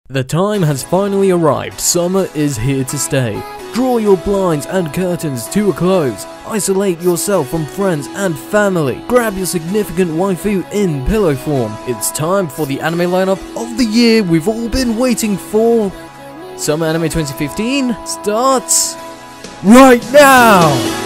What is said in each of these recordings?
The time has finally arrived. Summer is here to stay. Draw your blinds and curtains to a close. Isolate yourself from friends and family. Grab your significant waifu in pillow form. It's time for the anime lineup of the year we've all been waiting for. Summer Anime 2015 starts right now!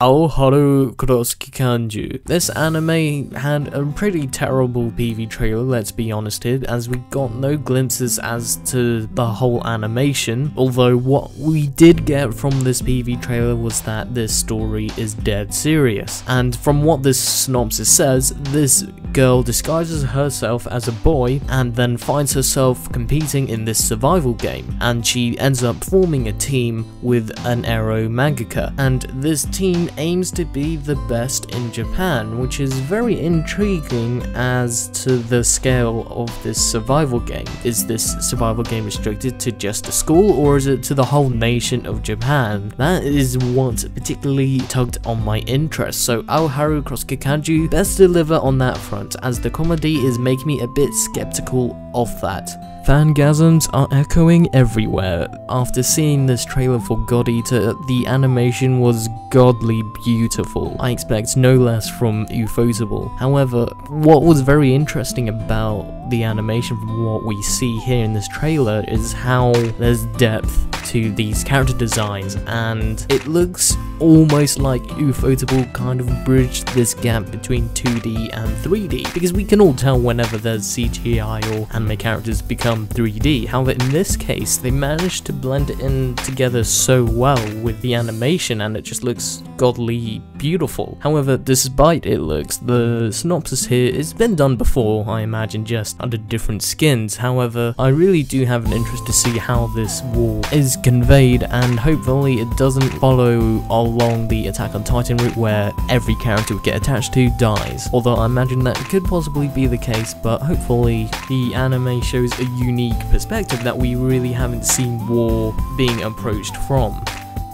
Aoharu Cross Kikanju. This anime had a pretty terrible PV trailer, let's be honest here, as we got no glimpses as to the whole animation, although what we did get from this PV trailer was that this story is dead serious. And from what this synopsis says, this girl disguises herself as a boy and then finds herself competing in this survival game, and she ends up forming a team with an Ero mangaka, and this team aims to be the best in Japan, which is very intriguing as to the scale of this survival game. Is this survival game restricted to just a school, or is it to the whole nation of Japan? That is what particularly tugged on my interest, so Aoharu Cross Kikanju best deliver on that front, as the comedy is making me a bit skeptical of that. Fangasms are echoing everywhere. After seeing this trailer for God Eater, the animation was godly beautiful. I expect no less from Ufotable. However, what was very interesting about the animation from what we see here in this trailer is how there's depth to these character designs, and it looks almost like Ufotable kind of bridged this gap between 2D and 3D, because we can all tell whenever there's CGI or anime characters become 3D. However, in this case, they managed to blend it in together so well with the animation, and it just looks godly beautiful. However, despite it looks, the synopsis here has been done before, I imagine, just under different skins. However, I really do have an interest to see how this war is conveyed, and hopefully it doesn't follow along the Attack on Titan route where every character we get attached to dies. Although I imagine that could possibly be the case, but hopefully the anime shows a unique perspective that we really haven't seen war being approached from.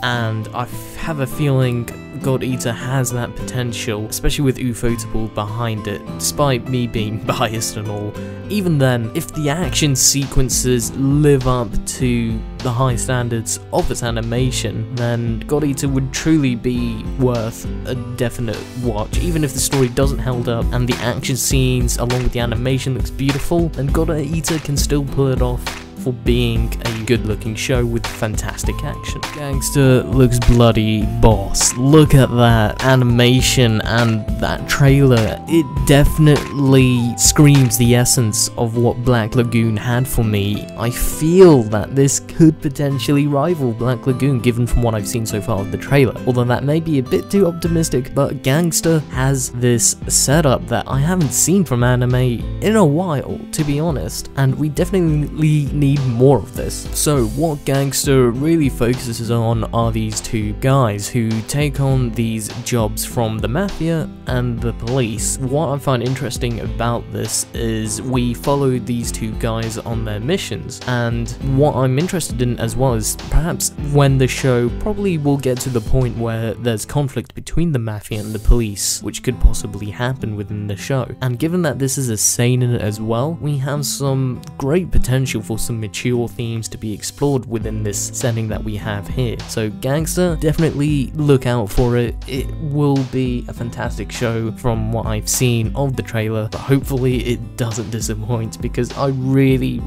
And I have a feeling God Eater has that potential, especially with Ufotable behind it, despite me being biased and all. Even then, if the action sequences live up to the high standards of its animation, then God Eater would truly be worth a definite watch. Even if the story doesn't hold up and the action scenes along with the animation looks beautiful, then God Eater can still pull it off for being a good looking show with fantastic action. Gangster looks bloody boss. Look at that animation and that trailer. It definitely screams the essence of what Black Lagoon had for me. I feel that this could potentially rival Black Lagoon given from what I've seen so far of the trailer. Although that may be a bit too optimistic, but Gangster has this setup that I haven't seen from anime in a while, to be honest, and we definitely need more of this. So what Gangster really focuses on are these two guys who take on these jobs from the mafia and the police. What I find interesting about this is we follow these two guys on their missions, and what I'm interested in as well is perhaps when the show probably will get to the point where there's conflict between the mafia and the police, which could possibly happen within the show. And given that this is a seinen as well, we have some great potential for some mature themes to be explored within this setting that we have here. So Gangster, definitely look out for it. It will be a fantastic show from what I've seen of the trailer, but hopefully it doesn't disappoint, because I really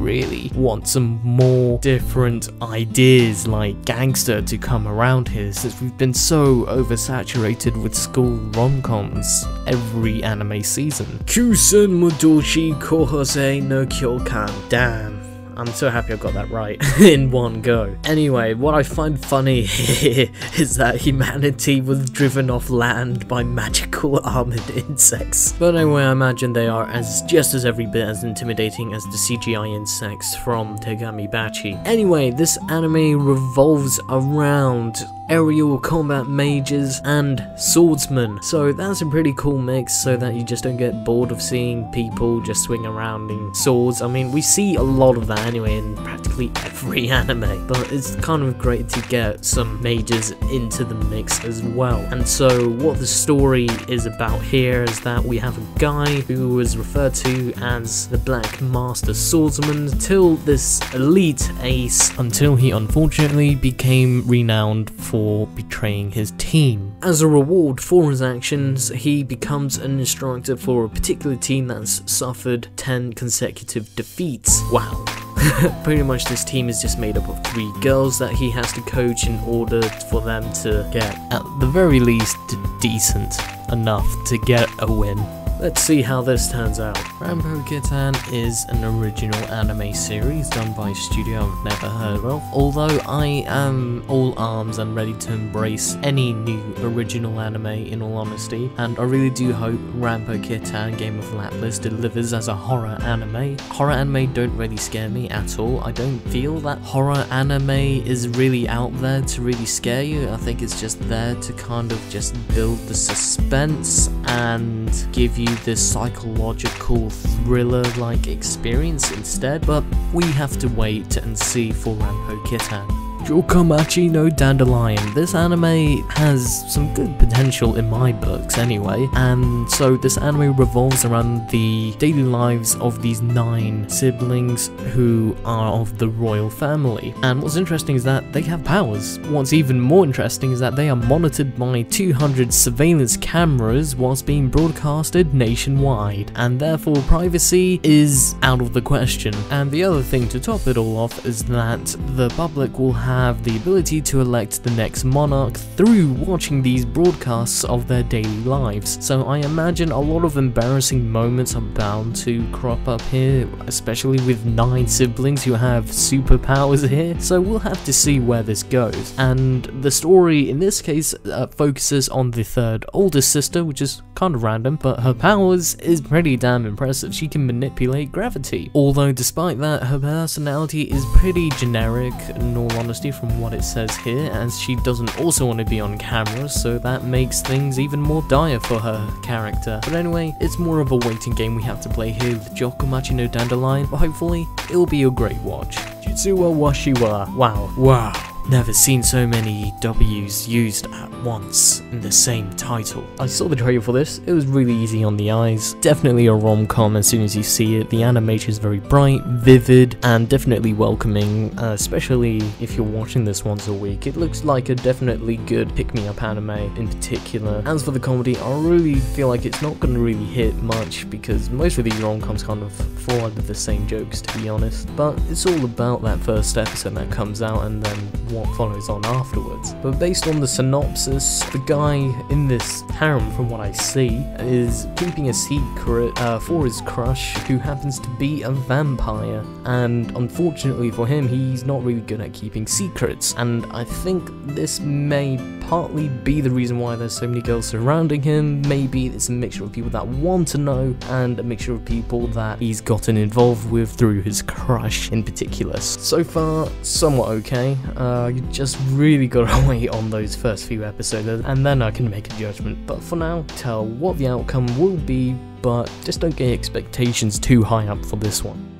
want some more different ideas like Gangster to come around here, since we've been so oversaturated with school rom-coms every anime season. Kusen Mudoshi Kohose no Kyokan. Damn. I'm so happy I got that right in one go. Anyway, what I find funny here is that humanity was driven off land by magical armored insects. But anyway, I imagine they are just as every bit as intimidating as the CGI insects from Tegami Bachi. Anyway, this anime revolves around aerial combat mages, and swordsmen. So that's a pretty cool mix, so that you just don't get bored of seeing people just swing around in swords. I mean, we see a lot of that anyway in practically every anime, but it's kind of great to get some mages into the mix as well. And so what the story is about here is that we have a guy who was referred to as the Black Master Swordsman till this elite ace, until he unfortunately became renowned for betraying his team. As a reward for his actions, he becomes an instructor for a particular team that's suffered 10 consecutive defeats. Wow. Pretty much this team is just made up of 3 girls that he has to coach in order for them to get, at the very least, decent enough to get a win. Let's see how this turns out. Ranpo Kitan is an original anime series done by a studio I've never heard of, although I am all arms and ready to embrace any new original anime in all honesty, and I really do hope Ranpo Kitan Game of Lapis delivers as a horror anime. Horror anime don't really scare me at all. I don't feel that horror anime is really out there to really scare you. I think it's just there to kind of just build the suspense and give you this psychological thriller-like experience instead, but we have to wait and see for Ranpo Kitan. Jokomachi no Dandelion. This anime has some good potential in my books anyway, and so this anime revolves around the daily lives of these 9 siblings who are of the royal family. And what's interesting is that they have powers. What's even more interesting is that they are monitored by 200 surveillance cameras whilst being broadcasted nationwide, and therefore privacy is out of the question. And the other thing to top it all off is that the public will have the ability to elect the next monarch through watching these broadcasts of their daily lives. So I imagine a lot of embarrassing moments are bound to crop up here, especially with 9 siblings who have superpowers here, so we'll have to see where this goes. And the story in this case focuses on the 3rd oldest sister, which is kind of random, but her powers is pretty damn impressive. She can manipulate gravity, although despite that her personality is pretty generic in all honesty from what it says here, as she doesn't also want to be on camera, so that makes things even more dire for her character. But anyway, it's more of a waiting game we have to play here with Jokomachi no Dandelion, but hopefully it'll be a great watch. Jutsuwa Washiwa. Wow. Never seen so many W's used at once in the same title. I saw the trailer for this, it was really easy on the eyes. Definitely a rom-com as soon as you see it. The animation is very bright, vivid, and definitely welcoming, especially if you're watching this once a week. It looks like a definitely good pick-me-up anime in particular. As for the comedy, I really feel like it's not going to really hit much because most of these rom-coms kind of fall under the same jokes, to be honest. But it's all about that first episode that comes out and then what follows on afterwards. But based on the synopsis, the guy in this harem, from what I see, is keeping a secret for his crush, who happens to be a vampire, and unfortunately for him, he's not really good at keeping secrets, and I think this may partly be the reason why there's so many girls surrounding him. Maybe it's a mixture of people that want to know and a mixture of people that he's gotten involved with through his crush in particular. So far, somewhat okay. You just really gotta wait on those first few episodes and then I can make a judgment. But for now, tell what the outcome will be, but just don't get expectations too high up for this one.